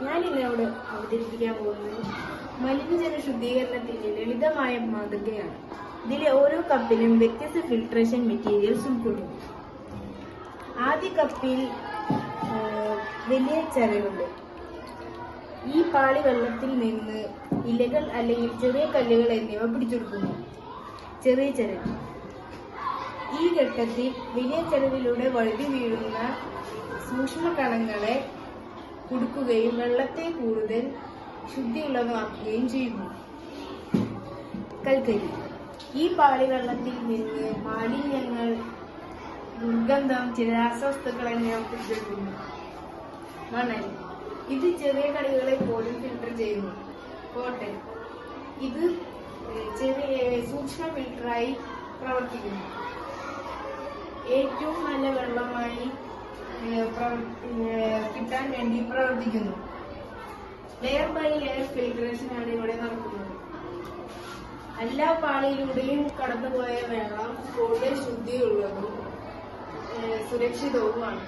ഞാനിന്നിവിടെ അവതരിപ്പിക്കാൻ പോകുന്നത് മലിനജല ശുദ്ധീകരണത്തിന്റെ ലളിതമായ മാതൃകയാണ്. ഇതിലെ ഓരോ കപ്പിലും വ്യത്യസ്ത ഫിൽട്രേഷൻ മെറ്റീരിയൽസ് ഉൾക്കൊള്ളുന്നു. ആദ്യ കപ്പിൽ വലിയ ചരലുണ്ട്. ഈ പാളി വെള്ളത്തിൽ നിന്ന് ഇലകൾ അല്ലെങ്കിൽ ചെറിയ കല്ലുകൾ എന്നിവ പിടിച്ചെടുക്കുന്നു. ചെറിയ ചരൽ ഈ ഘട്ടത്തിൽ വലിയ ചരലിലൂടെ വഴുതി വീഴുന്ന സൂക്ഷ്മ കണങ്ങളെ കുടുക്കുകയും വെള്ളത്തെ കൂടുതൽ ശുദ്ധിയുള്ളതാക്കുകയും ചെയ്യുന്നു. കൽക്കരി ഈ പാളി വെള്ളത്തിൽ നിന്ന് മാലിന്യങ്ങൾ, ദുർഗന്ധം, ചില രാസവസ്തുക്കൾ എന്നിവ പിടിച്ചെടുക്കുന്നു. മണൽ ഇത് ചെറിയ കണികളെ പോലും ഫിൽട്ടർ ചെയ്യുന്നു. കോട്ടൺ ഇത് ചെറിയ സൂക്ഷ്മ ഫിൽട്ടറായി പ്രവർത്തിക്കുന്നു. ഏറ്റവും നല്ല വെള്ളമായി കിട്ടാൻ വേണ്ടി പ്രവർത്തിക്കുന്നു. ലെയർ ബൈ ലെയർ ഫിൽട്രേഷൻ ആണ് ഇവിടെ നടക്കുന്നത്. എല്ലാ പാളിയിലൂടെയും കടന്നുപോയ വെള്ളം കൂടുതൽ ശുദ്ധിയുള്ളതും സുരക്ഷിതവുമാണ്.